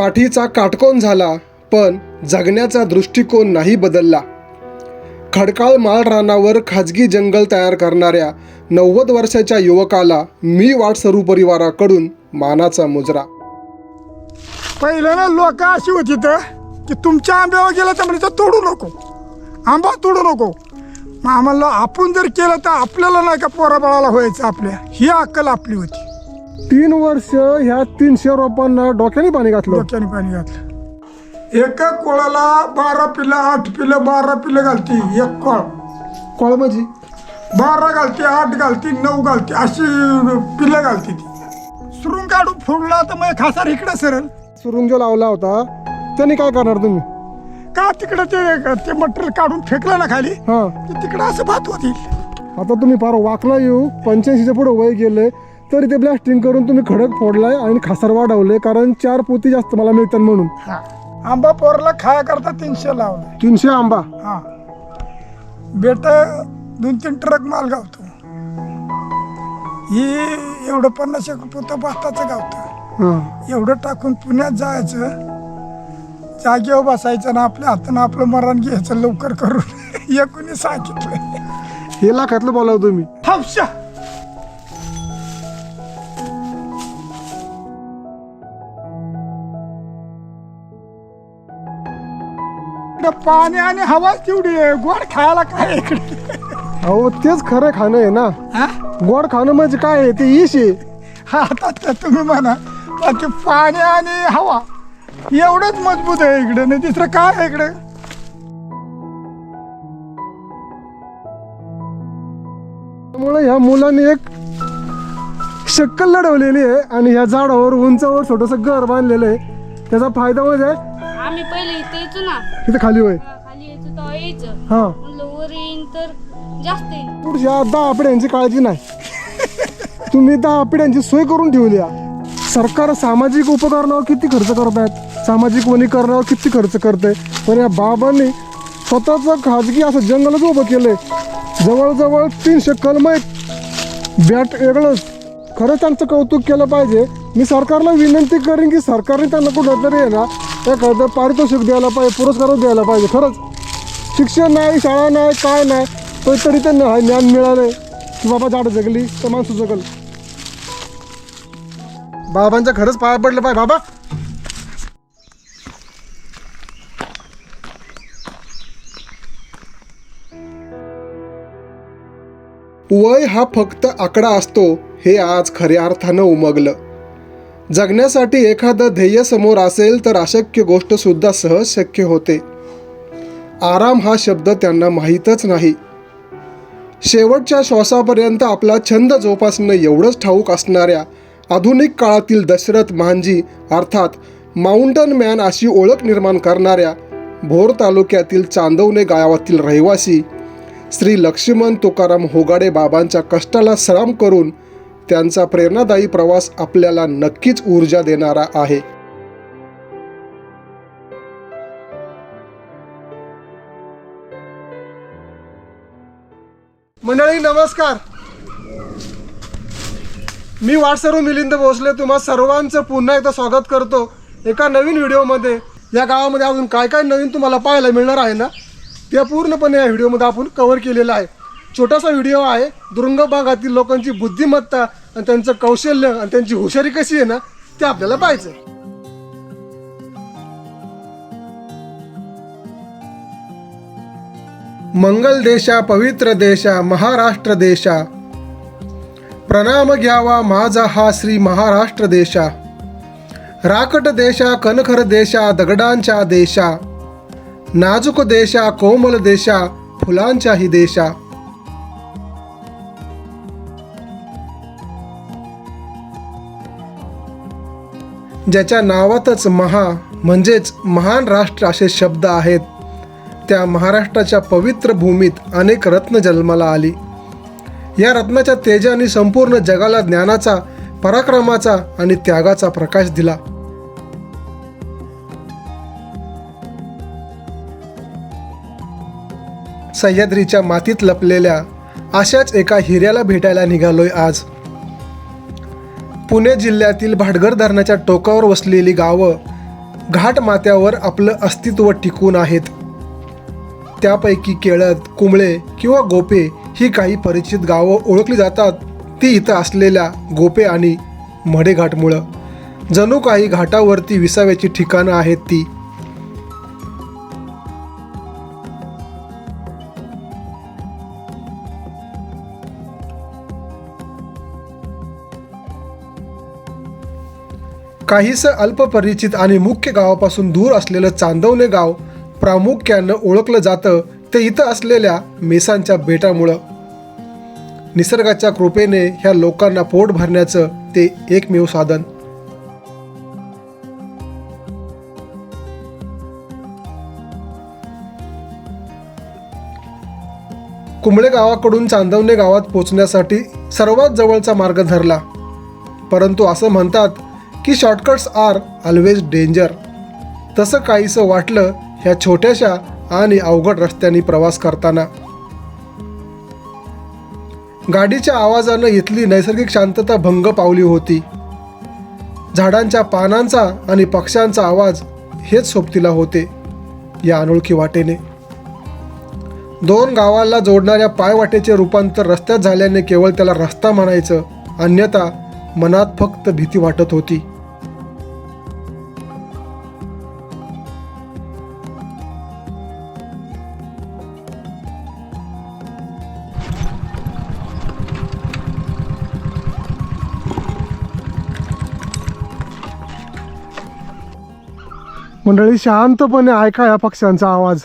पाठीचा काटकोन झाला, पण जगण्याचा दृष्टिकोन नाही बदलला. खडकाळ माळ रानावर खाजगी जंगल तयार करणाऱ्या 90 वर्षाच्या युवकाला मी वाटसरू परिवाराकडून मानाचा मुजरा. पहिलं ना लोक अशी होती तर की तुमच्या आंब्यावर गेलं तर म्हणजे तोडू नको, आंबा तोडू नको. मग आम्हाला आपण जर केलं तर आपल्याला नाही का पोराबाळाला व्हायचं, आपल्या ही अक्कल आपली होती. 3 वर्ष ह्या 300 रोपांना डोक्याने पाणी घातलं. डोक्याने पाणी घातलं. एका कोळाला 12 पिलं, 8 पिलं, 12 पिलं घालती एक कोळ. कोळ म्हणजे 12 घालते, 8 घालती, 9 घालते, अशी पिलं घालती ती. सुरून काढून फोडला तर मग खासार इकडे सरळ. सुरुंग जो लावला होता त्याने काय करणार तुम्ही? का तिकडे ते मटेरियल काढून फेकलं ना खाली, हां, की तिकडे असं भात होतील. आता तुम्ही फार वाकला येऊ 85च्या पुढे वय गेले तरी ते ब्लास्टिंग करून तुम्ही खडक फोडलाय आणि खासार वाढवले, कारण 4 पोती जास्त मला मिळतात म्हणून. हा, आंबा पोरला खाया करता 300 लावलाय. 300 आंबा. हा, बेट 2-3 ट्रक माल गावतो. ही एवढं 50 पोतं भाताचं गावतं. हां, एवढं टाकून पुण्यात जायचं, जागेवर बसायचं ना, आपल्या हातानं आपलं मरण घ्यायचं लवकर करून. एकुणी सांगितलं हे लाखातलं बोलाव तुम्ही. हापशा. पाणी आणि हवा तेवढी आहे, गोड खायला काय इकडे. अहो तेच खरं खाणं आहे ना. हा? गोड खाणं म्हणजे काय आहे? ते ईश आहे. हा, आता ते तुम्ही म्हणा, पण ते पाणी आणि हवा एवढंच मजबूत आहे इकडे, नाही दुसरं काय आहे इकडे. त्यामुळे ह्या मुलांनी एक शक्कल लढवलेली आहे आणि ह्या झाडावर उंचावर छोटंसं घर बांधलेलं आहे. त्याचा फायदा म्हणजे आम्ही पहिले इथे यायचो ना, इथे खाली होय. खाली यायचो तेव्हा यायचं हा, म्हणलं वर येईन तर जास्त येईन. पुढच्या 10 पिढ्यांची काळजी नाही. तुम्ही 10 पिढ्यांची सोय करून ठेवली आहे. सरकार सामाजिक उपकरणावर किती खर्च करतायत, सामाजिक वनीकरणावर किती खर्च करते, पण या बाबांनी स्वतःचं खाजगी असं जंगलच उभं केलंय. जवळजवळ 300 कलमं आहेत. बॅट वेगळंच. खरंच त्यांचं कौतुक केलं पाहिजे. मी सरकारला विनंती करेन की सरकारने त्यांना कुठंतरी आहे ना एखादं पारितोषिक द्यायला पाहिजे, पुरस्कार द्यायला पाहिजे. खरंच शिक्षण नाही, शाळा नाही, काय नाही, पण तरी त्यांना ज्ञान मिळालंय की बाबा झाडं जगली तर माणसं जगल. बाबांच्या खरंच पाया पडलं पाहिजे बाबा. वय हा फक्त आकडा असतो हे आज खऱ्या अर्थानं उमगलं. जगण्यासाठी एखादं ध्येय समोर असेल तर अशक्य गोष्ट सुद्धा सहज शक्य होते. आराम हा शब्द त्यांना माहीतच नाही. शेवटच्या श्वासापर्यंत आपला छंद जोपासणं एवढंच ठाऊक असणाऱ्या आधुनिक काळातील दशरथ मांझी अर्थात माउंटन मॅन अशी ओळख निर्माण करणाऱ्या भोर तालुक्यातील चांदवणे गावातील रहिवासी श्री लक्ष्मण तुकाराम होगाडे बाबांच्या कष्टाला सलाम करून त्यांचा प्रेरणादायी प्रवास आपल्याला नक्कीच ऊर्जा देणारा आहे. मंडळी नमस्कार. मी वाटसरू मिलिंद भोसले तुम्हा सर्वांचं पुन्हा एकदा स्वागत करतो एका नवीन व्हिडिओमध्ये. या गावामध्ये अजून काय काय नवीन तुम्हाला पाहायला मिळणार आहे ना, ते पूर्णपणे या व्हिडिओमध्ये आपण कव्हर केलेलं आहे. छोटासा व्हिडिओ आहे. दुर्गम भागातील लोकांची बुद्धिमत्ता आणि त्यांचं कौशल्य आणि त्यांची हुशारी कशी आहे ना ते आपल्याला पाहायचं. मंगल देशा पवित्र देशा महाराष्ट्र देशा, प्रणाम घ्यावा माझा हा श्री महाराष्ट्र देशा. राकट देशा कणखर देशा दगडांच्या देशा, नाजूक देशा कोमल देशा फुलांच्याही देशा. ज्याच्या नावातच महा म्हणजेच महान राष्ट्र असे शब्द आहेत, त्या महाराष्ट्राच्या पवित्र भूमीत अनेक रत्न जन्माला आली. या रत्नाच्या तेजाने संपूर्ण जगाला ज्ञानाचा, पराक्रमाचा आणि त्यागाचा प्रकाश दिला. सह्याद्रीच्या मातीत लपलेल्या अशाच एका हिऱ्याला भेटायला निघालोय आज. पुणे जिल्ह्यातील भाटघर धरणाच्या टोकावर वसलेली गावं घाट माथ्यावर आपलं अस्तित्व टिकून आहेत. त्यापैकी केळद, कुंबळे किंवा गोपे ही काही परिचित गावं ओळखली जातात ती इथं असलेल्या गोपे आणि मढे घाटमुळं. जणू काही घाटावरती विसाव्याची ठिकाणं आहेत ती. काहीसं अल्पपरिचित आणि मुख्य गावापासून दूर असलेलं चांदवणे गाव प्रामुख्यानं ओळखलं जातं ते इथं असलेल्या मेसांच्या बेटामुळं. निसर्गाच्या कृपेने ह्या लोकांना पोट भरण्याचं ते एकमेव साधन. कुंबळे गावाकडून चांदवणे गावात पोचण्यासाठी सर्वात जवळचा मार्ग धरला, परंतु असं म्हणतात की शॉर्टकट्स आर ऑलवेज डेंजर. तसं काहीसं वाटलं ह्या छोट्याशा आणि अवघड रस्त्याने प्रवास करताना. गाडीच्या आवाजानं इथली नैसर्गिक शांतता भंग पावली होती. झाडांच्या पानांचा आणि पक्ष्यांचा आवाज हेच सोबतीला होते या अनोळखी वाटेने. दोन गावाला जोडणाऱ्या पायवाटेचे रूपांतर रस्त्यात झाल्याने केवळ त्याला रस्ता म्हणायचं, अन्यथा मनात फक्त भीती वाटत होती. मंडळी, शांतपणे ऐका या पक्ष्यांचा आवाज.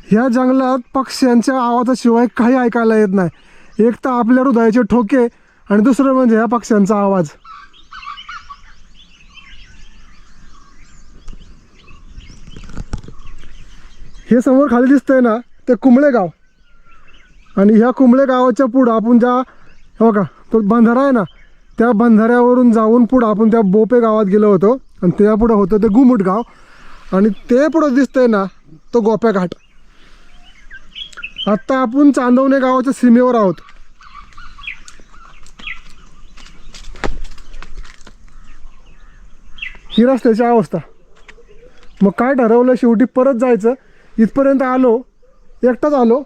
ह्या जंगलात पक्ष्यांच्या आवाजाशिवाय काही ऐकायला येत नाही. एक तर आपल्या हृदयाचे ठोके आणि दुसरं म्हणजे ह्या पक्ष्यांचा आवाज. हे समोर खाली दिसतंय ना, ते कुंबळे गाव. आणि ह्या कुंबळे गावाच्या पुढं आपण ज्या हो का तो बंधारा आहे ना, त्या बंधाऱ्यावरून जाऊन पुढं आपण त्या बोपे गावात गेलो होतो. आणि त्या पुढं होतं ते गुमुट गाव. आणि ते पुढं दिसतंय ना, तो गोप्या घाट. आत्ता आपण चांदवणे गावाच्या सीमेवर आहोत. ही रस्त्याची अवस्था. मग काय ठरवलं, शेवटी परत जायचं. इथपर्यंत आलो, एकटाच आलो.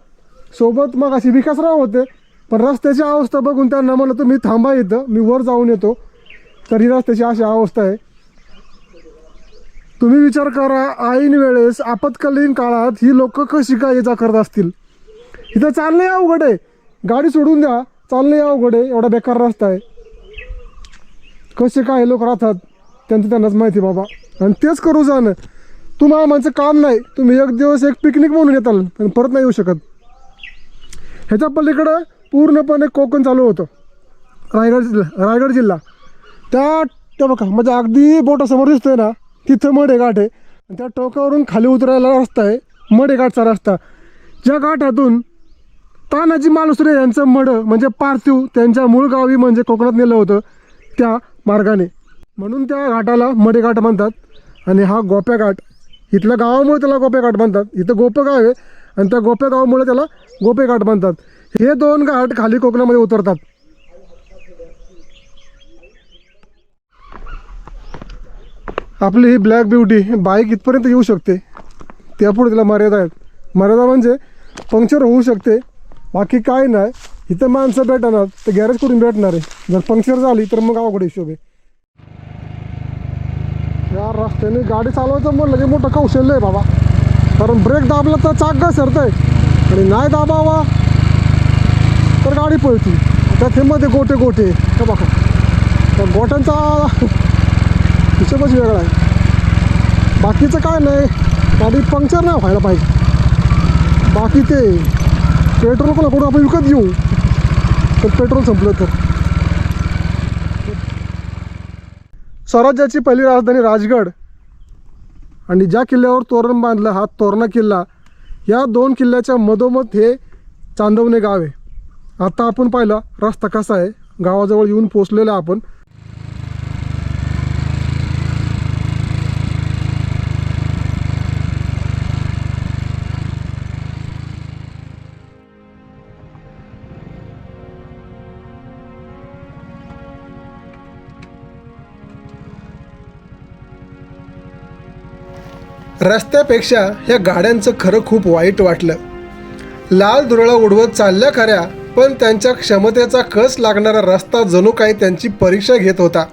सोबत मग अशी विकासराव होते, पण रस्त्याची अवस्था बघून त्यांना म्हणलं तुम्ही थांबा इथं, मी वर जाऊन येतो. तर ही रस्त्याची अशी अवस्था आहे. तुम्ही विचार करा, ऐन वेळेस आपत्कालीन काळात ही लोक कशी काय ये जा करत असतील. इथं चालणं अवघड आहे, गाडी सोडून द्या, चालणं अवघड आहे. एवढा बेकार रस्ता आहे. कसे काय लोक राहतात त्यांनाच माहिती बाबा. आणि तेच करू जाणं तुम्हाला आमचं काम नाही. तुम्ही एक दिवस एक पिकनिक म्हणून येताल पण परत नाही येऊ शकत. ह्याच्या पलीकडं पूर्णपणे कोकण चालू होतं. रायगड जिल्हा त्या बघा म्हणजे अगदी बोटासमोर दिसतोय ना, तिथं मढेघाट आहे. आणि त्या टोकावरून खाली उतरायला रस्ता आहे, मढेघाटचा रस्ता. ज्या घाटातून तानाजी मालुसरे यांचं मढ म्हणजे पार्थिव त्यांच्या मूळ गावी म्हणजे कोकणात नेलं होतं त्या मार्गाने, म्हणून त्या घाटाला मढेघाट म्हणतात. आणि हा गोप्या घाट, इथल्या गावामुळे त्याला गोप्या घाट म्हणतात. इथं गोपं गाव आहे आणि त्या गोप्या गावामुळे त्याला गोपे घाट म्हणतात. हे दोन घाट खाली कोकणामध्ये उतरतात. आपली ही ब्लॅक ब्युटी बाईक इथपर्यंत येऊ शकते, त्यापुढे तिला मर्यादा आहेत. मर्यादा म्हणजे पंक्चर होऊ शकते, बाकी काय नाही. इथं माणसं भेटणार तर गॅरेज करून भेटणार आहे. जर पंक्चर झाली तर मग अवघड हिशोब आहे. या रस्त्याने गाडी चालवायचं म्हणलं की मोठं कौशल्य आहे बाबा. कारण ब्रेक दाबला तर चाक घसरतंय आणि नाही दाबावा तर गाडी पळती. त्यात मध्ये गोटे हे बघा, त्या गोट्यांचा हिशोबच वेगळा आहे. बाकीचं काय नाही, गाडी पंक्चर नाही व्हायला पाहिजे. बाकी ते पेट्रोल कोणाकडून आपण विकत घेऊ, तर पेट्रोल संपलं तर. स्वराज्याची पहिली राजधानी राजगड आणि ज्या किल्ल्यावर तोरण बांधलं हा तोरणा किल्ला, या दोन किल्ल्याच्या मधोमध हे चांदवणे गाव आहे. आता आपण पाहिला रस्ता कसा आहे, गावाजवळ येऊन पोचलेला आपण. रस्त्यापेक्षा ह्या गाड्यांचं खरं खूप वाईट वाटलं. लाल धुरळा उडवत चालल्या खऱ्या, पण त्यांच्या क्षमतेचा कस लागणारा रस्ता जणू काही त्यांची परीक्षा घेत होता.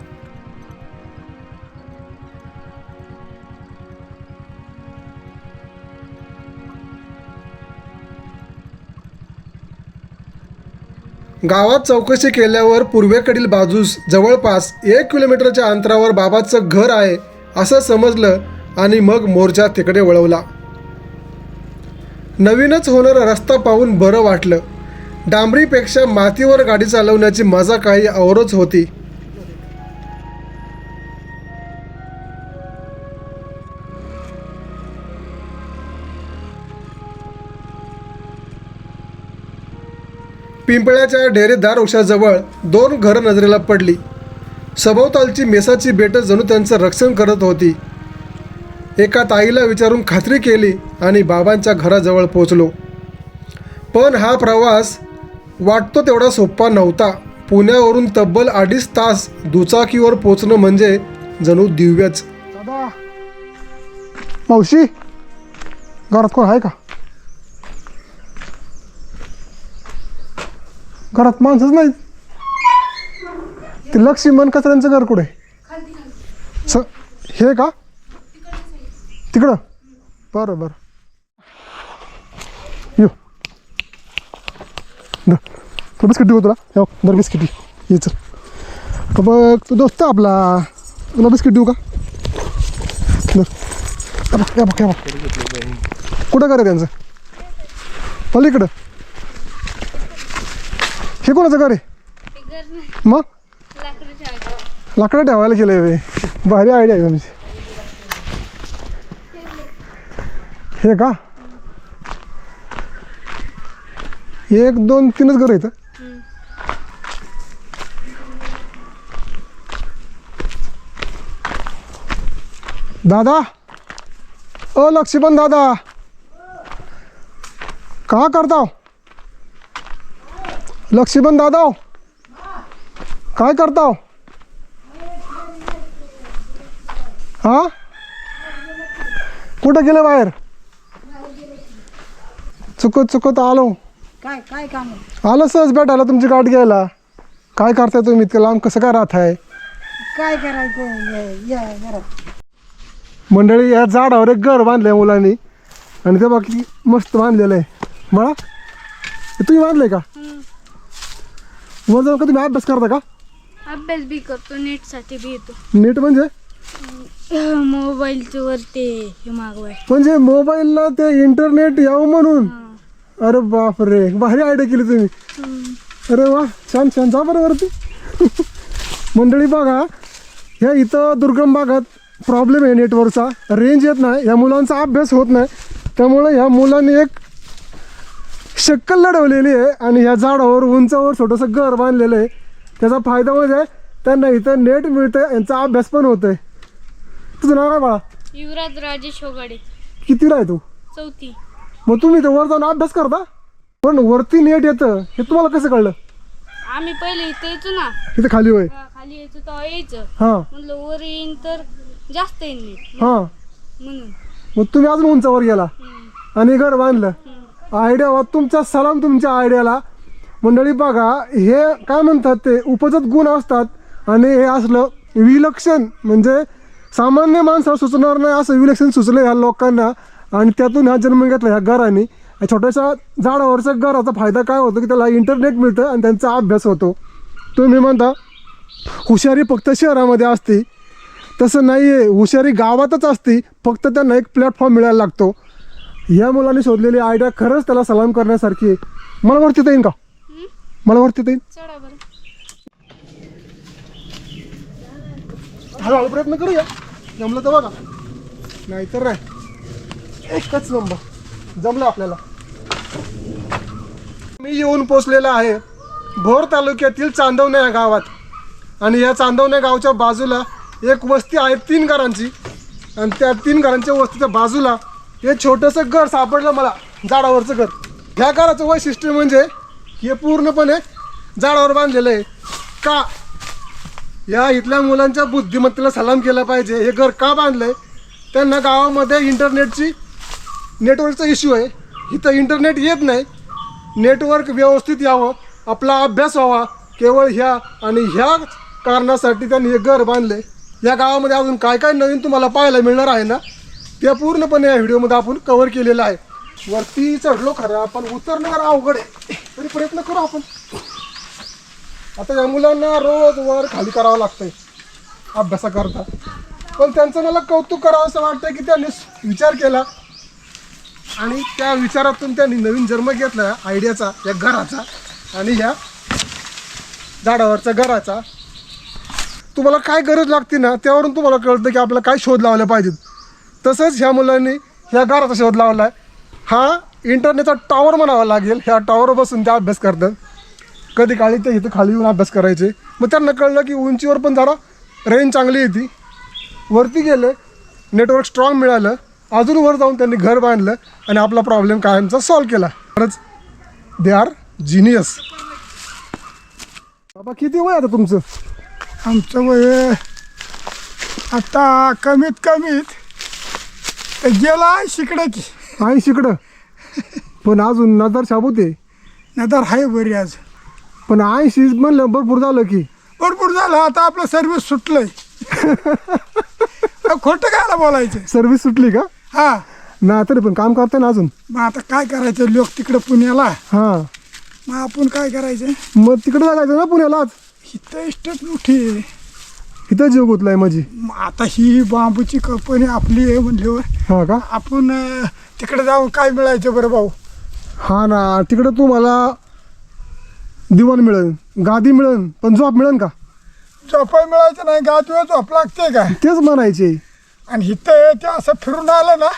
गावात चौकशी केल्यावर पूर्वेकडील बाजूस जवळपास 1 किलोमीटरच्या अंतरावर बाबाचं घर आहे असं समजलं आणि मग मोर्चा तिकडे वळवला. नवीनच होणारा रस्ता पाहून बरं वाटलं. डांबरीपेक्षा मातीवर गाडी चालवण्याची मजा काही औरच होती. पिंपळ्याच्या डेरेदार वृक्षाजवळ 2 घरं नजरेला पडली. सभोवतालची मेसाची बेटं जणू त्यांचं रक्षण करत होती. एका ताईला विचारून खात्री केली आणि बाबांच्या घराजवळ पोचलो. पण हा प्रवास वाटतो तेवढा सोपा नव्हता. पुण्यावरून तब्बल 2.5 तास दुचाकीवर पोचणं म्हणजे जणू दिव्यच. दादा, मावशी, घरात कोण आहे का? घरात माणसंच नाही. ते लक्ष्मण कचऱ्यांचं घर कुठे? हे का तिकडं? बरं बरं, यो तो बिस्किट देऊ तुला. हो बरं, बिस्किट ये. चल बघ, तो दोस्त आपला, तुला बिस्किट देऊ का? बघ कुठं घर आहे त्यांचं? पलीकडं. हे कोणाचं घर आहे? मग लाकडं ठेवायला केलं आहे. भारी आयडिया आहे तुमची. हे का? 1, 2, 3च घर आहेत. दादा, ओ लक्ष्मण दादा, का करताव? लक्ष्मण दादा, काय करताव? हा, कुठं गेलं बाहेर? चुकत आलो. काय काम? आलं सहज भेटायला तुमची गाठ घ्यायला. काय करताय तुम्ही इतकं लांब, कसं काय राहत आहे? काय करायचं या घरात? मंडळी, या झाडावर एक घर बांधलंय मुलांनी आणि ते बाकी मस्त बांधलेलं आहे. मला हे तुम्ही बांधलंय का? वर जाऊन का तुम्ही अभ्यास करता का? अभ्यास बी करतो, नेटसाठी बी येतो. नीट म्हणजे? मोबाईलच्या वर ते हे मागवाय. म्हणजे मोबाईलला ते इंटरनेट यावं म्हणून? अरे बापरे, भारी आयडिया केली तुम्ही. अरे वा, छान छान. जा बरं वरती. मंडळी बघा, ह्या इथं दुर्गम भागात प्रॉब्लेम आहे नेटवर्कचा. रेंज येत नाही, ह्या मुलांचा अभ्यास होत नाही. त्यामुळे ह्या मुलांनी एक शक्कल लढवलेली आहे आणि ह्या झाडावर उंचावर छोटंसं घर बांधलेलं आहे. त्याचा फायदा म्हणजे त्यांना इथं नेट मिळतं, यांचा अभ्यास पण होतोय. तुझं नाव काय बाळा? युवराज राजेश होगाडे. कितीला आहे तू? 4थी. मग तुम्ही इथं वर जाऊन अभ्यास करता? पण वरती नेट येतं हे तुम्हाला कसं कळलं? आम्ही पहिले इथे यायचो ना, इथं खाली होय? खाली यायचो तेव्हा यायचं. हां म्हणलं वर येईन तर जास्त येईन नीट हां. म्हणून. मग तुम्ही अजून उंचावर गेला आणि घर बांधलं. आयडिया वा, तुमचा सलाम तुमच्या आयडियाला. मंडळी बघा, हे काय म्हणतात ते उपजत गुण असतात आणि हे असलं विलक्षण, म्हणजे सामान्य माणसाला सुचणार नाही असं विलक्षण सुचलं ह्या लोकांना. आणि त्यातून हा जन्म घेतला ह्या घराने. छोट्याशा झाडावरच्या घराचा फायदा काय होतो की त्याला इंटरनेट मिळतं आणि त्यांचा अभ्यास होतो. तुम्ही म्हणता हुशारी फक्त शहरामध्ये असते, तसं नाही आहे. हुशारी गावातच असते, फक्त त्यांना एक प्लॅटफॉर्म मिळायला लागतो. ह्या मुलांनी शोधलेली आयडिया खरंच त्याला सलाम करण्यासारखी आहे. मला वरती येईन का? मला वरती येईन? चढा बरं. हळूहळू प्रयत्न करूया, जमलं तर बघा, नाहीतर नाही. एकच नंबर, जमलं आपल्याला. मी येऊन पोचलेला आहे भोर तालुक्यातील चांदवणे या गावात. आणि या चांदवणे गावच्या बाजूला एक वस्ती आहे 3 घरांची. आणि त्या 3 घरांच्या वस्तीच्या बाजूला हे छोटंसं घर सापडलं मला, झाडावरचं घर. ह्या घराचं वैशिष्ट्य म्हणजे हे पूर्णपणे झाडावर बांधलेलं आहे. का? या इथल्या मुलांच्या बुद्धिमत्तेला सलाम केला पाहिजे. हे घर का बांधलंय त्यांना गावामध्ये इंटरनेटची नेटवर्कचा इश्यू आहे. इथं इंटरनेट येत नाही. नेटवर्क व्यवस्थित यावं, आपला अभ्यास व्हावा, केवळ ह्या आणि ह्या कारणासाठी त्यांनी हे घर बांधले. या गावामध्ये अजून काय काय नवीन तुम्हाला पाहायला मिळणार आहे ना, ते पूर्णपणे या व्हिडिओमध्ये आपण कव्हर केलेलं आहे. वरती चढलो खरं, आपण उतरणं जरा अवघड आहे, तरी प्रयत्न करू आपण. आता या मुलांना रोज वर खाली करावं लागतंय अभ्यासाकरता, पण त्यांचं मला कौतुक करावं असं वाटतं की त्यांनी विचार केला आणि त्या विचारातून त्यांनी नवीन जन्म घेतला आयडियाचा, या घराचा आणि ह्या झाडावरच्या घराचा. तुम्हाला काय गरज लागते ना, त्यावरून तुम्हाला कळतं की आपल्याला काय शोध लावला पाहिजेत. तसंच ह्या मुलांनी ह्या घराचा शोध लावला आहे. हा इंटरनेटचा टॉवर म्हणावा लागेल. ह्या टॉवर बसून ते अभ्यास करतात. कधी काळी ते इथं खाली येऊन अभ्यास करायचे. मग त्यांना कळलं की उंचीवर पण जरा रेंज चांगली येते. वरती गेले, नेटवर्क स्ट्रॉंग मिळालं, अजून वर जाऊन त्यांनी घर बांधलं आणि आपला प्रॉब्लेम कायमचा सॉल्व्ह केला. खरंच दे आर जिनियस. बाबा किती वय आता तुमचं? आमचं वय आता कमीत गेला शिकडं की 80कडं, पण अजून नजर शाबूत आहे. नंतर आहे बरी आज. पण 80 म्हणलं भरपूर झालं की. भरपूर झालं. आता आपलं सर्व्हिस सुटलंय. खोटं कायला बोलायचं. सर्व्हिस सुटली का? हा, ना तरी पण काम करताय ना अजून. मग आता काय करायचं, लोक तिकडं पुण्याला, हां, मग आपण काय करायचं. मग तिकडे जायचं ना पुण्यालाच. इथं इस्टेट मोठी आहे. इथं जीव गुतलाय माझी. मग आता ही बांबूची कंपनी आपली आहे म्हणल्यावर हा का? आपण तिकडे जाऊन काय मिळायचं बरं भाऊ. हा ना, तिकडं तुम्हाला दिवाण मिळेल, गादी मिळेल, पण झोप मिळेल का? झोपाय मिळायचं नाही, गादीवर झोप लागते का? तेच म्हणायचे. आणि इथं ते असं फिरून आलं ना,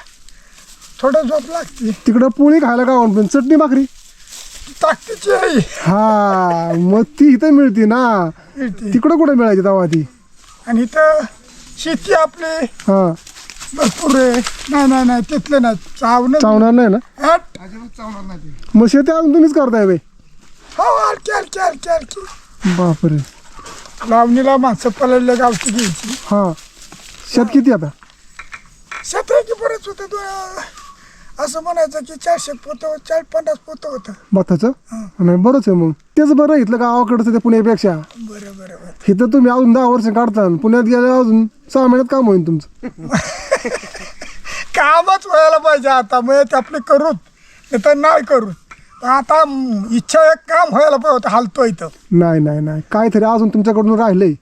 थोडं झोप लागते. तिकडं पोळी खायला का पण चटणी भाकरी ताकदीची आहे. हा, मग ती इथं मिळते ना. मिळते. तिकडं कुठे मिळायची तेव्हा ती? आणि इथं शेती आपली हा, भरपूर आहे. नाही तिथलं नाही चावणं. चावणार नाही ना? अजिबात चावणार नाही ते. मग शेती अजून तुम्हीच करताय बाई? हो, हलकी. बापरे. लावणीला माणसं पलडले गावची घ्यायची. हा, शेत किती आता? शेताची बरंच होतं. असं म्हणायचं की 400 पोतं, 40-50 पोतं होतं. भाताचं? नाही, बरंच आहे मग. तेच बरं इथलं गावाकडचं ते पुण्यापेक्षा. बरं. इथं तुम्ही अजून 10 वर्ष काढता, पुण्यात गेल्या अजून 6 महिन्यात काम होईल तुमचं. कामच व्हायला पाहिजे आता. मग आपले करूत नाही तर नाही करूत. आता इच्छा एक काम व्हायला पाहिजे. हालतो इथं. नाही, काहीतरी अजून तुमच्याकडून राहिलंय.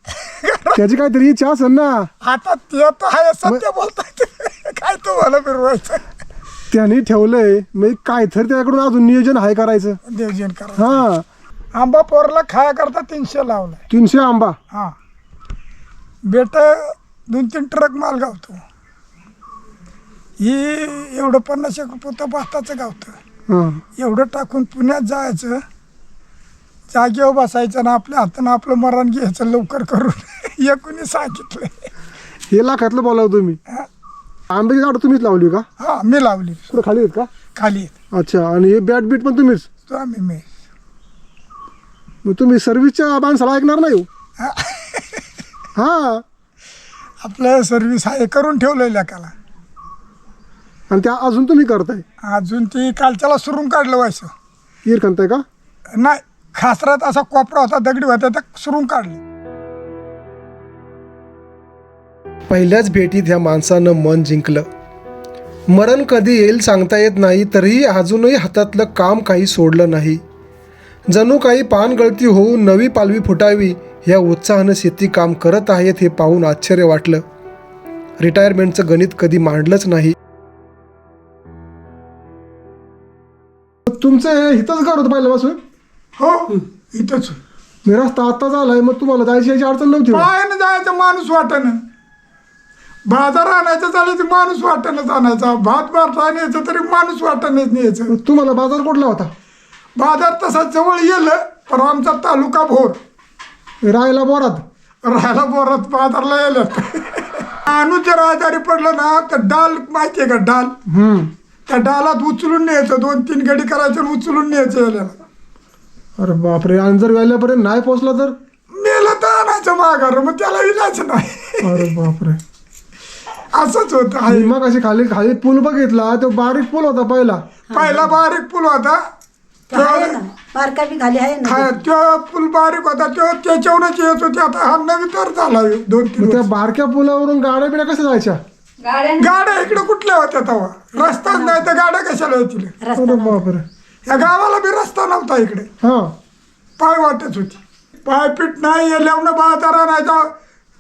त्याची काहीतरी इच्छा असेल ना. आता ते तर आहे, सत्य बोलताय. काय तुम्हाला फिरवायचं? त्यांनी ठेवलंय, मग काहीतरी त्याच्याकडून अजून नियोजन आहे करायचं. नियोजन करा. हा, आंबा पोरला खाया करता 300 लावलाय. 300 आंबा. हा, बेट 2-3 ट्रक माल गावतो. ही एवढं 50 पोतं भाताचं गावतं. हा, एवढं टाकून पुण्यात जायचं, जागेवर बसायचं ना, आपल्या हातानं आपलं मरण घ्यायचं लवकर करून. कोणी सांगितलं. हे लाखातलं बोलावं तुम्ही. आंब्याची झाडं तुम्हीच लावली का? हा, मी लावली. पुढे खाली आहेत का? खाली अच्छा, आणि हे बॅट बीट पण तुम्हीच? तो मी मग तुम्ही सर्व्हिसच्या माणसाला ऐकणार नाही हो. हा, आपलं सर्व्हिस आहे करून ठेवलं लेकाला. आणि त्या अजून तुम्ही करताय? अजून ती कालच्याला सुरून काढलं व्हायचं. हिर खणताय का? नाही, खासरात असा कोपरा होता, दगडी होता, त्या सुरून काढलं. पहिल्याच भेटीत ह्या माणसानं मन जिंकलं. मरण कधी येईल सांगता येत नाही, तरीही अजूनही हातातलं काम काही सोडलं नाही. जणू काही पानगळती होऊन नवी पालवी फुटावी ह्या उत्साहानं शेती काम करत आहेत हे पाहून आश्चर्य वाटलं. रिटायरमेंटचं गणित कधी मांडलंच नाही. तुमचं इथंच घर होतं पहिल्यापासून? हो, इथंच. मी रस्ता आता झालाय, मग तुम्हाला जायची याची अडचण नव्हती? पायानं जायचं माणूस वाटेनं. बाजार आणायचं झालं तर माणूस वाटेनंच आणायचा. भात आणायचं तरी माणूस वाटेनंच न्यायचं. तुम्हाला बाजार कुठला होता? बाजार तसा जवळ येलं, पण आमचा तालुका भोर. राहायला बोरात? राहायला बोरात बाजारला येलं. माणूस जर आजारी पडलं ना, तर डाल माहितीये का? डाल. त्या डालात उचलून न्यायचं, 2-3 गडी करायचं आणि उचलून न्यायचं याला. अरे बापरे. आणि जर वेळेपर्यंत नाही पोहोचला तर? मेलं तर आणायचं माघार, मग त्याला इलाज नाही. अरे बापरे. असंच होतं आहे. आणि मग अशी खाली खाली पूल बघितला तो बारीक पूल होता पहिला. पहिला बारीक पूल होता आहे ना बारका बी खाली आहे ना तो पूल बारीक होता तो त्याच्यावरच येत होते. आता हा नवीन तर झाला 2-3 मग त्या बारक्या पुलावरून गाड्या बिड्या कशा जायच्या? गाड्या इकडे कुठल्या होत्या तेव्हा रस्ताच नाही तर गाड्या कशाला येतील. अरे बापरे. या गावाला बी रस्ता नव्हता इकडे. हा पाय वाटच होती. पायपीट नाही येल्यावनं बाजार आणायचा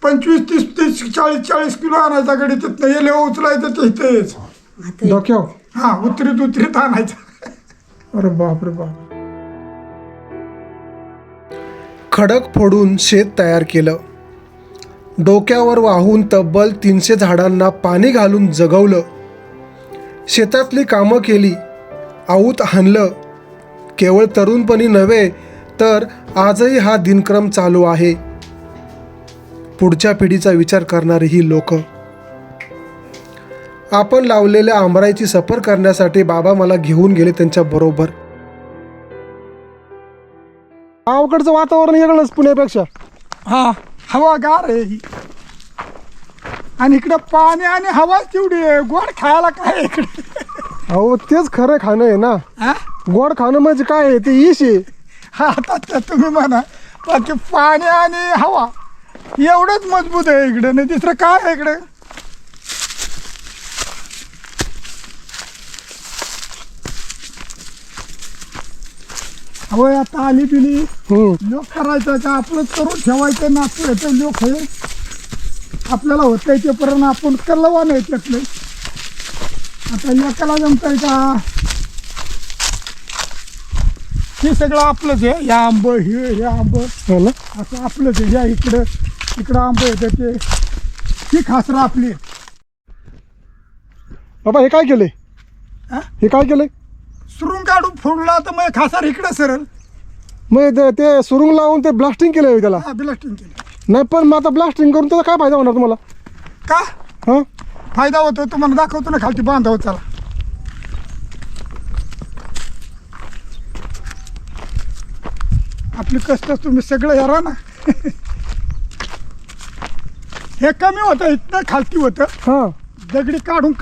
25-30-40 किलो आणायचा गडी तिथनं येले उचलायचं ते इथे यायचं. डोक्यावर. हा उतरीत आणायचं. अरे बापरे बाप. खडक फोडून शेत तयार केलं. डोक्यावर वाहून तब्बल 300 झाडांना पाणी घालून जगवलं. शेतातली कामं केली. आऊत हाणलं. केवळ तरुणपणी नव्हे तर आजही हा दिनक्रम चालू आहे. पुढच्या पिढीचा विचार करणारी ही लोक. आपण लावलेल्या आंबराईची सफर करण्यासाठी बाबा मला घेऊन गेले त्यांच्या बरोबर. गावाकडचं वातावरण वेगळंच पुण्यापेक्षा. हा हवागार आहे ही. आणि इकडं पाणी आणि हवा तेवढी आहे. गोड खायला काय आहे इकडे. अहो तेच खरं खाणं आहे ना. हा? गोड खाणं म्हणजे काय आहे ते ईश आहे. हा आता ते तुम्ही म्हणा बाकी पाणी आणि हवा एवढंच मजबूत आहे इकडे नाही दुसरं काय आहे इकडे. होय आता आली बिली लोक करायचं का आपलं करून ठेवायचं ना आपलं लोक हे आपल्याला होतंय ते पर्यंत आपण कल्लवा नाही त्यातलं. आता एकाला जमतंय का हे सगळं आपलंच आहे. या आंब हे आंब हो ना. असं आपलंच आहे. या इकडं आंब येतं ते ही खासरं आपली. बाबा हे काय केलंय? हा? हे काय केलंय? सुरून काढून फोडला तर मग खासार इकडं सरळ मग ते सुरुंग लावून ते ब्लास्टिंग केलंय त्याला. हा ब्लास्टिंग केलं. नाही पण मग आता ब्लास्टिंग करून त्याचा काय फायदा होणार तुम्हाला? का हां फायदा होतो तुम्हाला दाखवतो ना खालती बांधावं. चला आपली कष्ट तुम्ही सगळं यारा ना. हे कमी होतं इथनं खालती होतं. हां दगडी काढून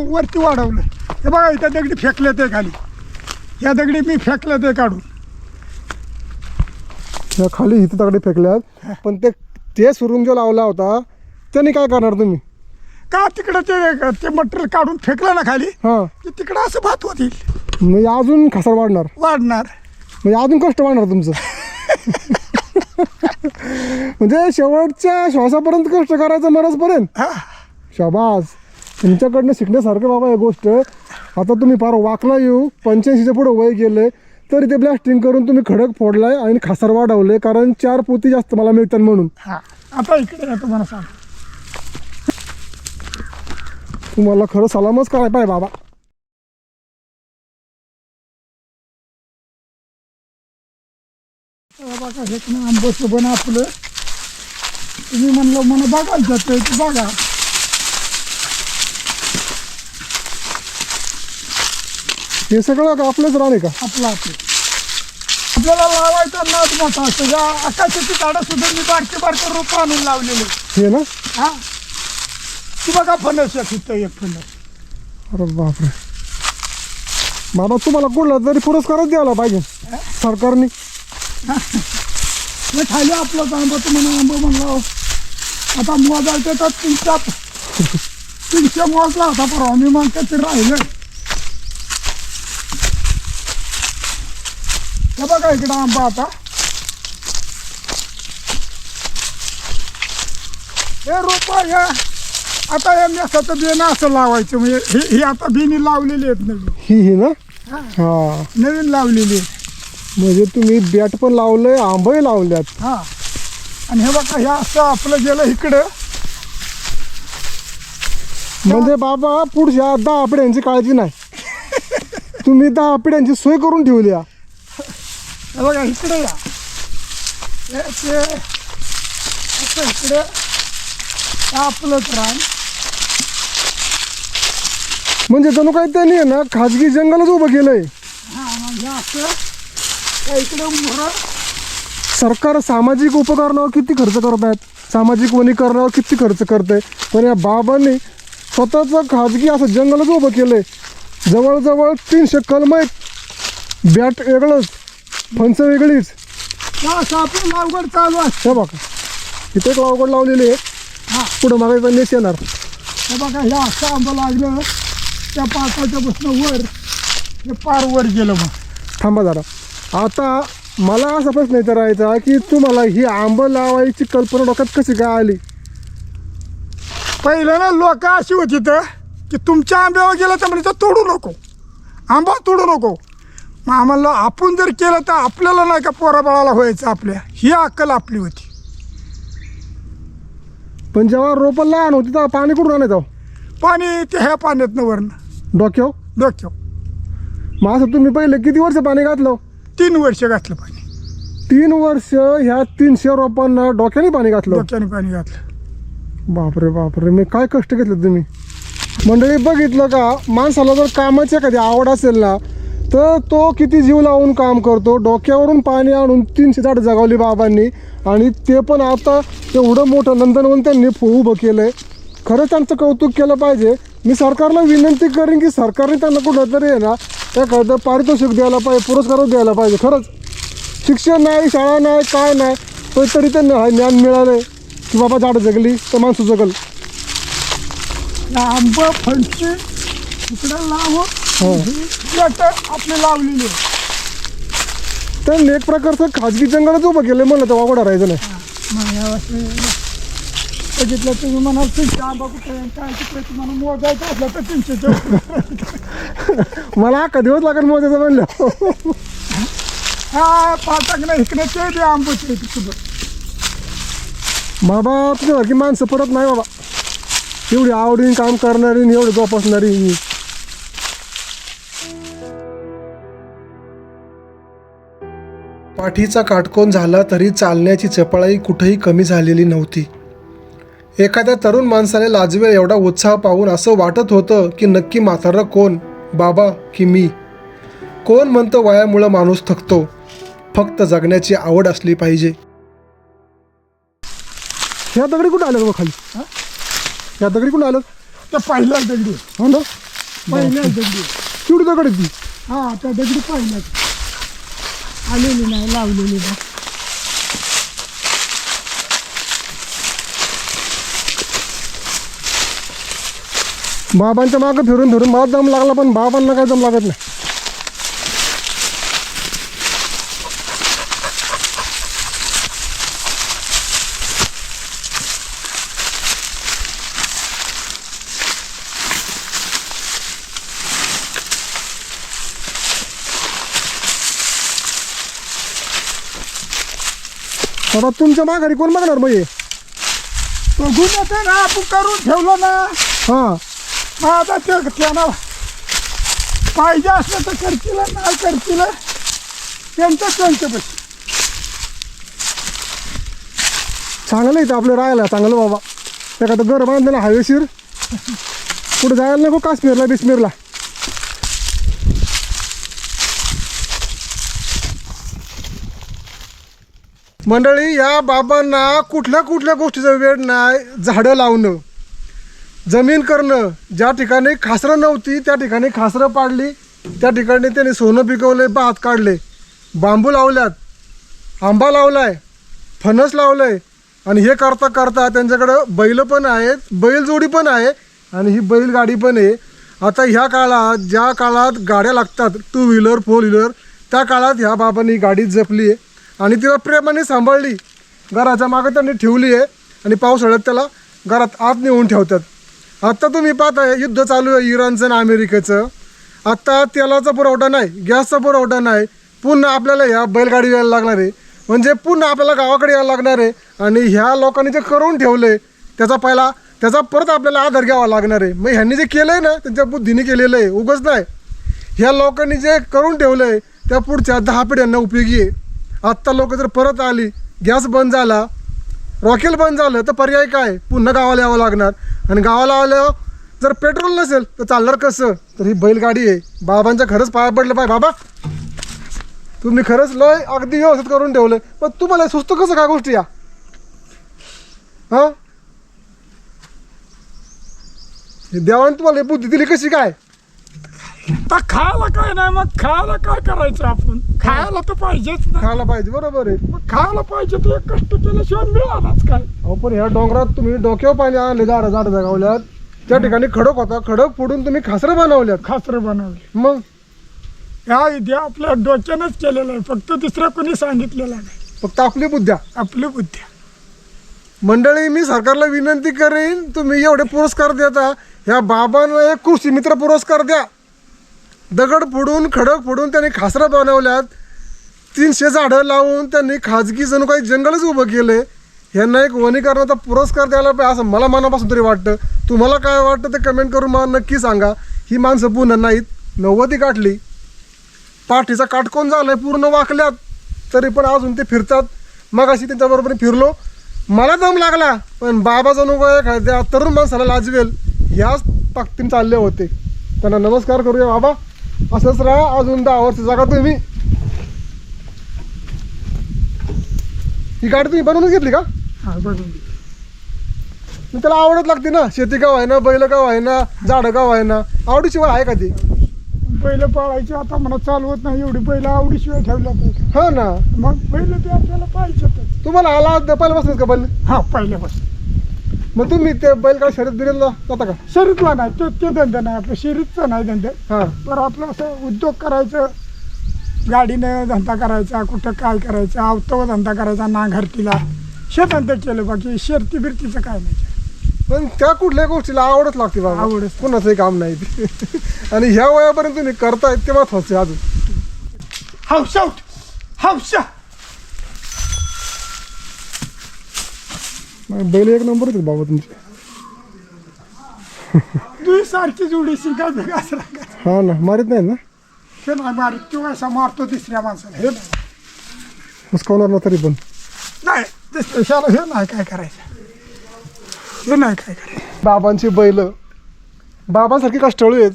वरती वाढवलं. हे बघा इथं दगडी फेकले ते खाली. या दगडी मी फेकलं ते काढून. या खाली इथं तगडे फेकल्यात. पण ते सुरुंग जो लावला होता त्याने काय करणार तुम्ही? का तिकडं ते मटेरियल काढून फेकलं ना खाली हां की तिकडं असं भात होतील म्हणजे अजून खासार वाढणार. वाढणार. म्हणजे अजून कष्ट वाढणार तुमचं. म्हणजे शेवटच्या श्वासापर्यंत कष्ट करायचं मरजपर्यंत. हा शाबास. तुमच्याकडनं शिकण्यासारखं बाबा ही गोष्ट. आता तुम्ही फार वाकला येऊ 85च्या पुढं वय गेले तरी ते ब्लास्टिंग करून तुम्ही खडक फोडलाय आणि खासार वाढवले कारण 4 पोती जास्त मला मिळतात म्हणून. हा आता इकडे या तुम्हाला सांग. तुम्हाला खरं सलामच करायला पाहिजे बाबा. बघा हे आंबोचं बन आपलं तुम्ही म्हणलं मला बघायचं ते बघा. हे सगळं आपलंच राहणे का? आपलं आपल्याला लावायचं नाच मोठा असतो. या आकाशाची झाडं सुद्धा मी बारके रोप आणून लावलेले. हे ना. हा ती बघा फणस एक फणस. अरे बापरे. बाबा तुम्हाला कुठला तरी पुरस्कारच द्यायला पाहिजे सरकारने. हे खाली आपलं आंबा तुम्हाला आंबा म्हणला आता मोजायचं तर 300 मोजला होता परवा मी मग ते राहिलं. हे बघा इकडं आंबा आता हे रोप हे आता हे मेसाचं बियाणं असं लावायचं म्हणजे ही आता बिनी लावलेली आहेत नवीन. ही ना. हा नवीन लावलेली आहेत. म्हणजे तुम्ही बॅट पण लावलंय आंबही लावल्यात. हा आणि हे बघा हे असं आपलं गेलं इकडं. म्हणजे बाबा पुढच्या 10 पिढ्यांची काळजी नाही. तुम्ही 10 पिढ्यांची सोय करून ठेवली. हे बघा इकडे या हे ते असं इकडे आपलंच रान. म्हणजे जणू काही त्यांनी आहे ना खाजगी जंगलच उभं केलंय. हा म्हणजे असं त्या इकडे मोहर सरकार सामाजिक उपकरणावर किती खर्च करत आहेत. सामाजिक वनीकरणावर किती खर्च करते, पण या बाबांनी स्वतःचं खाजगी असं जंगलच उभं केलं आहे. जवळजवळ 300 कलमं आहेत. बॅट वेगळंच, फणसं वेगळीच. असं आपली लागवड चालू असते. हे बघा इथे एक लागवड लावलेली आहे. पुढं मागायचं नेस येणार. हे बघा हे असं आंबं लागलं त्या पाटाच्या बसणं वर, हे पार वर गेलं. मग थांबा जरा. आता मला असा प्रश्न विचारायचा की तुम्हाला ही आंबं लावायची कल्पना डोक्यात कशी काय आली? पहिलं ना लोक अशी होती तर की तुमच्या आंब्यावर गेलं तर म्हणजे तोडू नको, आंबा तोडू नको. मग आम्हाला आपण जर केलं तर आपल्याला नाही का पोराबाळाला व्हायचं, आपल्या ही अक्कल आपली होती. पण जेव्हा रोपं लहान होती तेव्हा पाणी कुठून आणायचं? पाणी ते ह्या पाण्यातनं वरनं डोक्यावर. डोक्यावर. मग असं तुम्ही पहिले किती वर्ष पाणी घातलं? 3 वर्ष घातलं पाणी. 3 वर्ष ह्या 300 रोपांना डोक्याने पाणी घातलं? डोक्याने पाणी घातलं. बापरे बापरे, मी काय कष्ट घेतले तुम्ही. मंडळी बघितलं का, माणसाला जर कामाची एखादी आवड असेल ना तर तो किती जीव लावून काम करतो. डोक्यावरून पाणी आणून 300 झाडं जगावली बाबांनी, आणि ते पण आता एवढं मोठं नंदनवन त्यांनी उभं केलं आहे. खरंच त्यांचं कौतुक केलं पाहिजे. मी सरकारला विनंती करेन की सरकारने त्यांना कुठंतरी आहे ना एखादं पारितोषिक द्यायला पाहिजे, पुरस्कार द्यायला पाहिजे. खरंच शिक्षण नाही, शाळा नाही, काय नाही, पण तरी त्यांना ज्ञान मिळालं की बाबा झाडं जगली तर माणसं जगल. आंब फणसी इकडं लावून आपली लावलेली आहे. त्यांनी एक प्रकारचं खाजगी जंगलच उभं केलं, म्हणलं तर वावडा राहायचं नाही. मग यावर्षी बघितलं तुम्ही म्हणाल 300 आंबा कुठे आहे, काय तिकडे तुम्हाला मोजायचं असलं तर 300. मला अख्खा दिवस लागेल मोजायचं म्हणलं. हा पाटक नाही इकडे ते बी आंबोच आहे तिकडं. बाबा तुझ्यासारखी माणसं परत नाही बाबा, एवढी आवडीने काम करणारी आणि एवढी जोपासणारी. पाठीचा काटकोन झाला तरी चालण्याची चपळाई कुठेही कमी झालेली नव्हती. एखाद्या तरुण माणसाने लाजवेल एवढा उत्साह पाहून असं वाटत होतं की नक्की म्हातारं कोण, बाबा की मी. कोण म्हणतं वयामुळं माणूस थकतो, फक्त जगण्याची आवड असली पाहिजे. ह्या दगडी कुठं आलं खाली? ह्या दगडी कुठं आलं? त्या पहिल्या दगडी. हो ना, पहिल्या दगडी. केवढी दगड आहे ती? हा त्या दगडी पहिल्याच आलेली नाही, लावलेली बघ. बाबांच्या मागं फिरून फिरून मला दम लागला, पण बाबांना काय दम लागत नाही. आता तुमच्या माघारी कोण मागणार मग हे? बघून येते ना, आपण करून ठेवलं ना. हां, मग आता ते त्यांना पाहिजे असलं तर करतील, नाही करतील त्यांचं पैसे. चांगलं आहे आपलं राहायला, चांगलं बाबा. एखादं घर बांधलेलं हवेशीर, कुठं जायला नको काश्मीरला बिश्मीरला. मंडळी, या बाबांना कुठल्या कुठल्या गोष्टीचा वेळ नाही. झाडं लावणं, जमीन करणं, ज्या ठिकाणी खासरं नव्हती त्या ठिकाणी खासरं पाडली, त्या ठिकाणी त्यांनी सोनं पिकवले, भात काढले, बांबू लावल्यात, आंबा लावलाय, फणस लावलंय. आणि हे करता करता त्यांच्याकडं बैल पण आहेत, बैलजोडी पण आहे, आणि ही बैलगाडी पण आहे. आता ह्या काळात, ज्या काळात गाड्या लागतात 2 व्हीलर 4 व्हीलर, त्या काळात ह्या बाबांनी गाडी जपली आहे आणि तिला प्रेमाने सांभाळली. घराच्या मागं त्यांनी ठेवली आहे आणि पावसाळ्यात त्याला घरात आत नेऊन ठेवतात. आत्ता तुम्ही पाहताय युद्ध चालू आहे इराणचं आणि अमेरिकेचं. आत्ता तेलाचा पुरवठा नाही, गॅसचा पुरवठा नाही, पुन्हा आपल्याला ह्या बैलगाडी यायला लागणार आहे, म्हणजे पुन्हा आपल्याला गावाकडे यायला लागणार आहे. आणि ह्या लोकांनी जे करून ठेवलं आहे त्याचा परत आपल्याला आधार घ्यावा लागणार आहे. मग ह्यांनी जे केलं आहे ना, त्यांच्या बुद्धीने केलेलं आहे, उगाच नाही. ह्या लोकांनी जे करून ठेवलं आहे त्या पुढच्या 10 पिढ्यांना उपयोगी आहे. आत्ता लोक जर परत आली, गॅस बंद झाला, रॉकेल बंद झालं, तर पर्याय काय? पुन्हा गावाला यावं लागणार. आणि गावाला आल्यावर जर पेट्रोल नसेल तर चालणार कसं? तर ही बैलगाडी आहे. बाबांच्या खरंच पाया पडलं पाहिजे. बाबा तुम्ही खरंच लय अगदी व्यवस्थित करून ठेवलं, पण तुम्हाला सुस्त कसं काय गोष्टी या? हा देवाने तुम्हाला ही बुद्धी दिली कशी काय? तर खायला काय नाही, मग खायला काय करायचं आपण? खायला तर पाहिजेच ना. खायला पाहिजे, बरोबर आहे. मग खायला पाहिजे तर एक कष्ट केल्याशिवाय मिळालाच काय? अहो पण ह्या डोंगरात तुम्ही डोक्यावर पाणी आणले, झाडं जगावल्यात, त्या ठिकाणी खडक होता, खडक फोडून तुम्ही खासरं बनवल्यात. खासरे बनवले. मग ह्या इथे आपल्या डोक्यानंच केलेलं आहे, फक्त दुसरं कोणी सांगितलेलं नाही. फक्त आपली बुद्ध्या. आपली बुद्धी. मंडळी, मी सरकारला विनंती करेन, तुम्ही एवढे पुरस्कार देता, ह्या बाबांना एक कृषी मित्र पुरस्कार द्या. दगड फोडून खडक फोडून त्यांनी खासरं बनवल्यात, 300 झाडं लावून त्यांनी खाजगी जणू काही जंगलच उभं केले. ह्यांना एक वनीकरणाचा पुरस्कार द्यायला पाहिजे असं मला मनापासून तरी वाटतं. तुम्हाला काय वाटतं ते कमेंट करून मला नक्की सांगा. ही माणसं पुन्हा नाहीत, 90 गाठली, पाठीचा काटकोन झालाय, पूर्ण वाकल्यात, तरी पण अजून ते फिरतात. मगाशी त्यांच्याबरोबर फिरलो, मला दम लागला, पण बाबा जणू काय एखाद्या तरुण माणसाला लाजवेल ह्याच ताकदीने चालले होते. त्यांना नमस्कार करूया. बाबा असंच राहा, अजून 10 वर्ष जगा तुम्ही. ही गाडी तुम्ही बनवून घेतली का? हा बघून. मग त्याला आवडत लागते ना, शेती गाव आहे ना, बैल गाव आहे ना, झाडं गाव आहे ना, आवडीशिवाय आहे का ती? बैल पाळायची आता मला चालवत नाही, एवढी बैल आवडीशिवाय ठेवल्या पाहिजे. हा ना. मग बैल ते आपल्याला पाहिजेतच. तुम्हाला आला पहिल्यापासून का बैल? हा पहिल्यापासून. मग तुम्ही ते बैल काय शर्यत दिलेला जाता का? शरीरला नाही, ते धंदा नाही आपलं, शरीरचं नाही धंदा. हां. तर आपलं असं उद्योग करायचं, गाडीनं धंदा करायचा, कुठं काय करायचं, आवतो धंदा करायचा, नांगरतीला शेतधंदा केलं, बाकी शर्ती बिरतीचं काय नाही. पण त्या कुठल्या गोष्टीला आवडच लागते बाबा. आवडच. कोणाचंही काम नाही ते. आणि ह्या वयापर्यंत तुम्ही करताय ते महत्वाचं आहे. अजून हौशा उठ, हौशा. बैल एक नंबर आहेत बाबा तुमचे. तू सारखी जोडीशी काय बघा असं काय. हा ना, मारित नाही ना? हे नाही मारित, तो असा मारतो दुसऱ्या माणसाला. हे नाही, मुस्कावणार ना तरी पण. नाही दुसऱ्याला हे नाही काय करायचं, हे नाही काय करायचं. बाबांची बैल बाबांसारखी कष्टाळू आहेत.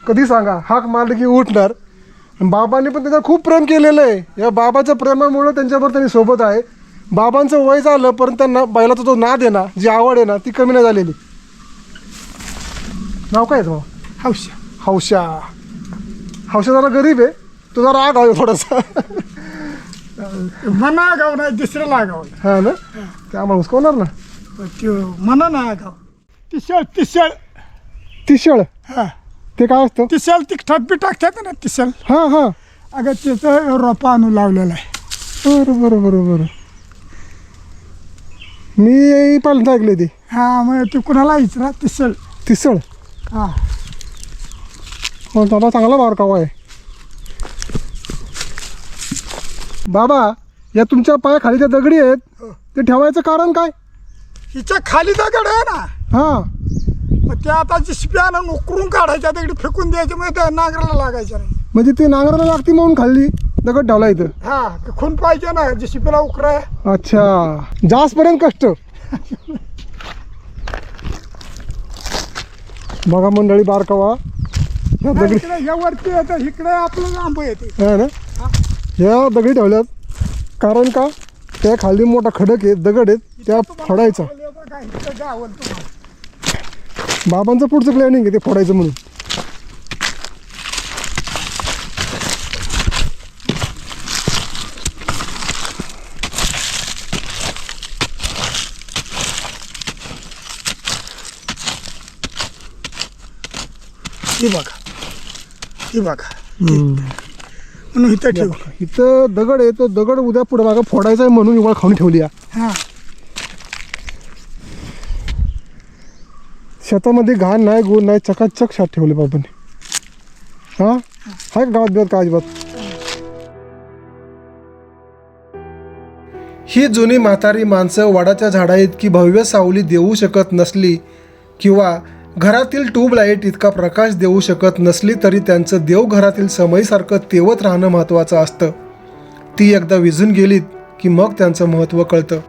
कधी सांगा, हाक मारली की उठणार. आणि बाबांनी पण त्याच्यावर खूप प्रेम केलेलं आहे. या बाबाच्या प्रेमामुळे त्यांच्याबरोबर त्यांनी सोबत आहे. बाबांचं वय झालं पण त्यांना बैलाचा जो नाद आहे ना, जी आवड आहे ना, ती कमी नाही झालेली. नाव काय आहे तुम्हाला? हौशा. हौशा. हौशा जरा गरीब आहे, तो जरा राग आहे थोडासा. मना गाव नाही, दुसऱ्याला गाव. हा ना, ते आम्हाला हुसकवणार ना. त्यो मना नाही गाव. तिसळ तिसळ. तिसळ. हा ते काय असतं? तिसळ तिखटात बी टाकतात ना तिसळ. हां हां. अगं त्याचं रोपा आणून लावलेलं आहे. बरं बरं बरं बरं. मी पहिल्यांदा ऐकले ते. हा मग ते कुणाला विचारा तिसळ. तिसळ. हा हो बाबा, चांगला बारकावा आहे. बाबा, या तुमच्या पायाखाली ज्या दगडी आहेत ते ठेवायचं कारण काय? हिच्या खाली दगड आहे ना, हां. मग ते आता जिस्प्यानं उकरून काढायच्या, दगडी फेकून द्यायचे, मग त्या नांगराला लागायचं नाही. म्हणजे ते नांगराला लागते म्हणून खाल्ली दगड ठेवला इथं. हा खून पाहिजे ना, जिस्प्याला उकराय. अच्छा, जास्तपर्यंत कष्ट. बघा मंडळी, बारकावा ह्या दगडी. इकडे या वरती येतं, इकडे आपलं आंब येते. हा ना, ह्या दगडी ठेवल्यात कारण का? त्या खाली मोठा खडक आहे, दगड आहेत, त्या फोडायचा. बाबांचं पुढचं प्लॅनिंग आहे ते फोडायचं म्हणून. ही बघा, ही बघा, म्हणून इथं ठेव. इथं दगड आहे, तो दगड उद्या पुढे मागं फोडायचा आहे म्हणून इवाळ खाऊन ठेवली. हा शेतामध्ये घाण नाही, गुण नाही, चकाचक शात ठेवले बाबांनी. हा हाय का गावात बिवात का अजिबात? ही जुनी म्हातारी माणसं वडाच्या झाडा इतकी भव्य सावली देऊ शकत नसली किंवा घरातील ट्यूबलाईट इतका प्रकाश देऊ शकत नसली तरी त्यांचं देवघरातील समईसारखं तेवत राहणं महत्त्वाचं असतं. ती एकदा विझून गेलीत की मग त्यांचं महत्त्व कळतं.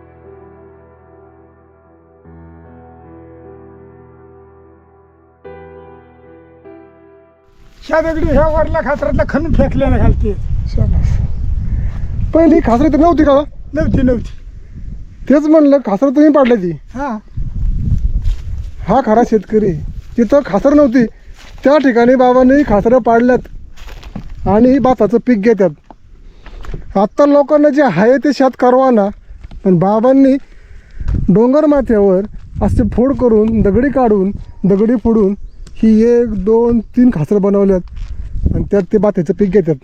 ह्या दगडी ह्या वरल्या खासरातला खणून फेकल्याला घालते. पहिली खासरी तर नव्हती का? नव्हती नव्हती. तेच म्हणलं खासर तुम्ही पाडली ती. हां हा खरा शेतकरी. तिथं खासर नव्हती त्या ठिकाणी बाबांनी खासरं पाडल्यात आणि भाताचं पीक घेतात. आत्ता लोकांना जे आहे ते शेत करवा ना, पण बाबांनी डोंगर माथ्यावर असे फोड करून दगडी काढून दगडी फोडून ही 1 2 3 खासरं बनवल्यात आणि त्यात ते भाताचं पीक घेतात.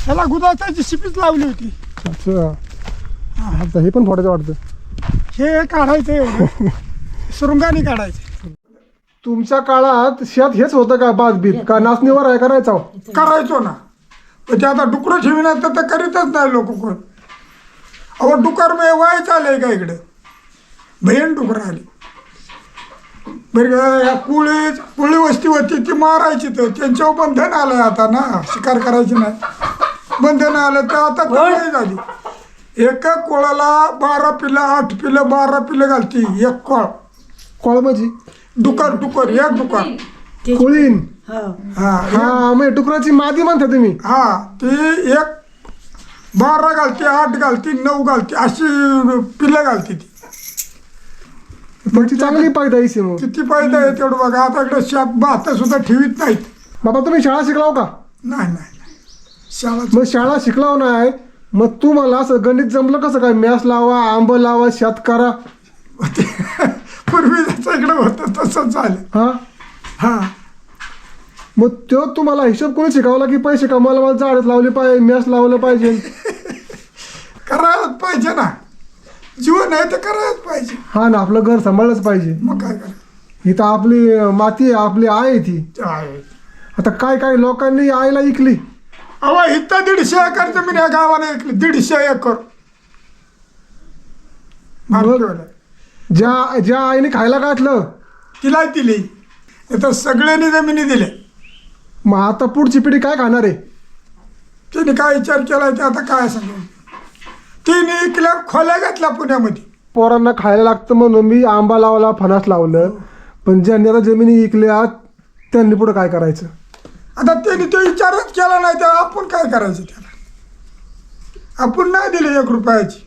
ह्याला गुदाची शिपीच लावली होती. अच्छा, आता हे पण फोडायचं वाटतं. हे काढायचं एवढं शृंगाने काढायचं. तुमच्या काळात शेत हेच होतं का, बाजबीत का नाचणीवर आहे करायचा? करायचो ना, पण ते आता डुकरं ठेविनात तर करीतच नाही लोक कोण. अहो डुकर मे व्हायचं आलंय का इकडं, भयन डुकर आली. बरं का, या कुळी वस्ती होती ती मारायची, तर त्यांच्यावर बंधन आलंय आता ना, शिकार करायची नाही बंधन आलं. तर आता काय झाली, एका कोळाला 12 पिलं 8 पिलं 12 पिलं घालती एक कोळ. कोळ म्हणजे डुकर एक डुकर. कोळीन. हो. हा हा म्हणजे डुकराची मादी म्हणता तुम्ही. हा ती एक 12 घालते 8 घालते 9 घालते अशी पिल्लं घालते ती. मग ती चांगली पायदाईशी. मग किती फायदा आहे तेवढं बघा. आता इकडे शेत भात सुद्धा ठेवीत नाहीत. बाबा तुम्ही शाळा शिकलाव का? नाही शाळा मग शाळा शिकलाव नाही, मग तुम्हाला असं गणित जमलं कसं काय? मॅस लावा, आंब लावा, शेत करा. पूर्वी जसं इकडे होतं तसंच झालं. हा हा मग तो तुम्हाला हिशोब कोणी शिकवला की पैसे कमायला मला झाडच लावले पाहिजे, मॅस लावलं पाहिजे? करायलाच पाहिजे ना, जीवन आहे ते करायलाच पाहिजे. हा ना, आपलं घर सांभाळलंच पाहिजे. मग काय करायचं. इथं आपली माती आहे, आपली आहे ती. आहे. आता काय लोकांनी आईला इकली. अहो इथं 150 एकर जमीन या गावाने ऐकली. 150 एकर भारतीवाला. ज्या आईने खायला घातलं तिला दिली, इथं सगळ्यांनी जमिनी दिल्या. मग आता पुढची पिढी काय खाणार आहे? तिने काय विचार केला ते आता काय सांगू. तिने इकल्या खोल्या घातल्या पुण्यामध्ये. पोरांना खायला लागतं म्हणून मी आंबा लावला, फणस लावलं, पण ज्यांनी आता जमिनी इकल्या त्यांनी पुढं काय करायचं? आता त्यांनी तो विचारच केला नाही तर आपण काय करायचं त्याला. आपण नाही दिले 1 रुपयाची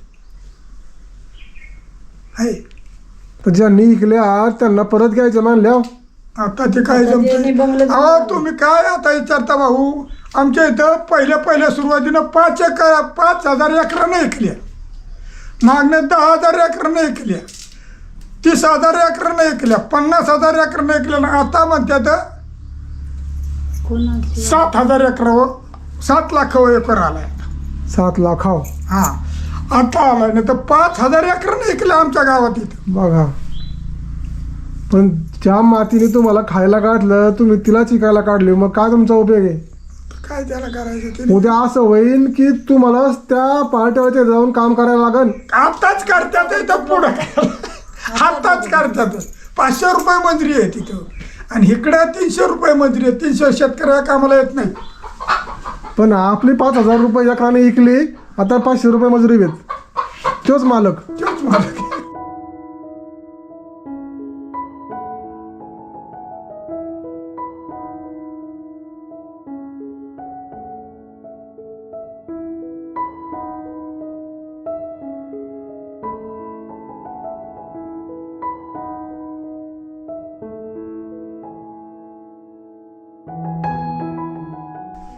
आहे. तर ज्यांनी इकल्या त्यांना परत घ्यायचं म्हणल्या. आता ते काय आता त्यांनी बंगलं जमतं. दिलं. अहो तुम्ही काय आता विचारता भाऊ. आमच्या इथं पहिल्या सुरुवातीनं 5,000 एकरानं ऐकल्या, मागण्या 10,000 एकरानं ऐकल्या, 30,000 एकरानं ऐकल्या, 50,000 एकरानं ऐकल्या. आता म्हणतात 7,000 एकरावर 7 लाख एकर आलाय. 7 लाख. हो हा आता आलाय नाही तर 5,000 एकरानं ऐकल्या आमच्या गावात इथं. बघा, पण ज्या मातीने तुम्हाला खायला घातलं तुम्ही तिला चिकायला काढली, मग काय तुमचा उपयोग आहे? काय त्याला करायचं ते. उद्या असं होईल की तुम्हाला त्या पार्ट्यावरती जाऊन काम करायला लागेल. आताच करतात इथं पुढं. आताच करतात. 500 रुपये मंजुरी आहे तिथं आणि इकडे 300 रुपये मंजुरी आहे. 300 शेतकऱ्या कामाला येत नाही. पण आपली 5,000 रुपये एकराने इकली, आता 500 रुपये मजुरी घेत. तोच मालक. तेच मला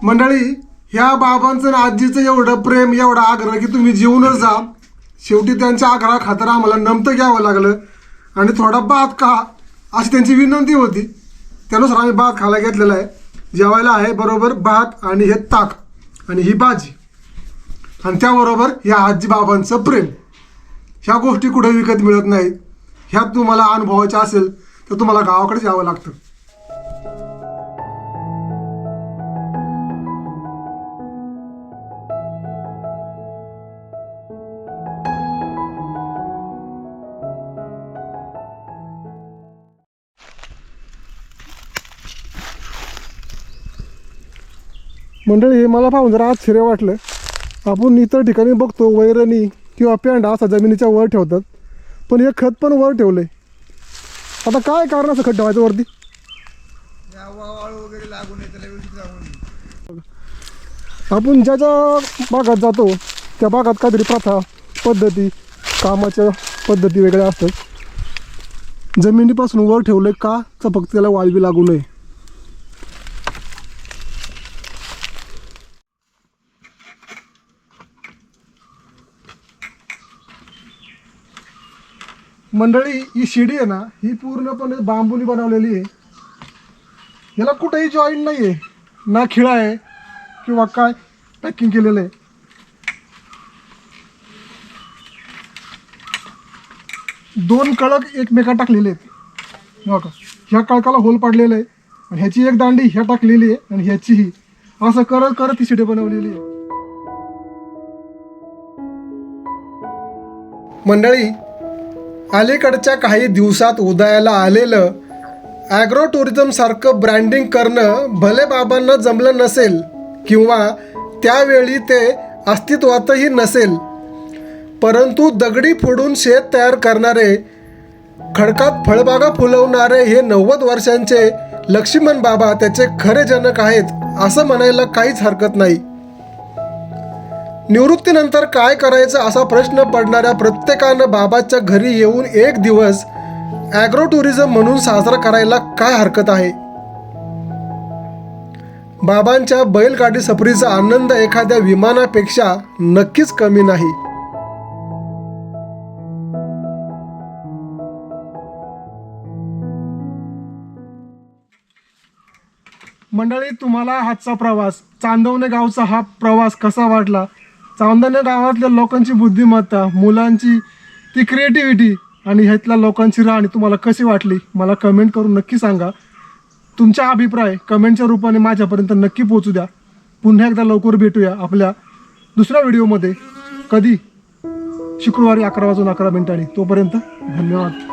मंडळी, ह्या बाबांचं आणि आजीचं एवढं प्रेम, एवढा आग्रह की तुम्ही जेवूनच जा. शेवटी त्यांच्या आग्रहा खातर आम्हाला नमतं घ्यावं लागलं आणि थोडा भात खा अशी त्यांची विनंती होती. त्यानुसार आम्ही भात खायला घेतलेला आहे. जेवायला आहे बरोबर भात आणि हे ताक आणि ही भाजी आणि त्याबरोबर ह्या आजी बाबांचं प्रेम. ह्या गोष्टी कुठे विकत मिळत नाहीत. ह्या तुम्हाला अनुभवायच्या असेल तर तुम्हाला गावाकडे यावं लागतं. मंडळी, मला पाहून जरा आश्चर्य वाटलं. आपण इतर ठिकाणी बघतो वैरणी किंवा पेंडा असा जमिनीच्या वर ठेवतात, पण हे खत पण वर ठेवलंय. आता काय कारण असं खत ठेवायचं वरती? आपण ज्या ज्या भागात जातो त्या भागात काहीतरी प्रथा पद्धती कामाच्या पद्धती वेगळ्या असतात. जमिनीपासून वर ठेवले का तर फक्त त्याला वाळवी लागू नये. मंडळी, ही शिडी आहे ना, ही पूर्णपणे बांबूनी बनवलेली आहे. याला कुठेही जॉईंट नाही आहे, ना खिळा आहे किंवा काय पॅकिंग केलेलं आहे. दोन कळक एकमेकात टाकलेले आहेत बघा. ह्या कळकाला होल पाडलेलं आहे आणि ह्याची एक दांडी ह्या टाकलेली आहे आणि ह्याचीही. असं करत करत ही शिडी बनवलेली आहे. मंडळी, अलीकडच्या काही दिवसात उदयाला आलेलं ॲग्रो टुरिझमसारखं ब्रँडिंग करणं भले बाबांना जमलं नसेल किंवा त्यावेळी ते अस्तित्वातही नसेल, परंतु दगडी फोडून शेत तयार करणारे, खडकात फळबागा फुलवणारे हे 90 वर्षांचे लक्ष्मण बाबा त्याचे खरे जनक आहेत असं म्हणायला काहीच हरकत नाही. निवृत्तीनंतर काय करायचं असा प्रश्न पडणाऱ्या प्रत्येकानं बाबाच्या घरी येऊन एक दिवस ॲग्रो टुरिझम म्हणून साजरा करायला काय हरकत आहे. बाबांच्या बैलगाडी सफरीचा आनंद एखाद्या विमानापेक्षा नक्कीच कमी नाही. मंडळी, तुम्हाला आजचा प्रवास, चांदवणे गावचा हा प्रवास कसा वाटला? चांदवणे गावातल्या लोकांची बुद्धिमत्ता, मुलांची ती क्रिएटिव्हिटी आणि ह्यातल्या लोकांची राहणी तुम्हाला कशी वाटली मला कमेंट करून नक्की सांगा. तुमचा अभिप्राय कमेंटच्या रूपाने माझ्यापर्यंत नक्की पोहोचू द्या. पुन्हा एकदा लवकर भेटूया आपल्या दुसऱ्या व्हिडिओमध्ये. कधी? शुक्रवारी 11 वाजून 11 मिनिटांनी. तोपर्यंत धन्यवाद.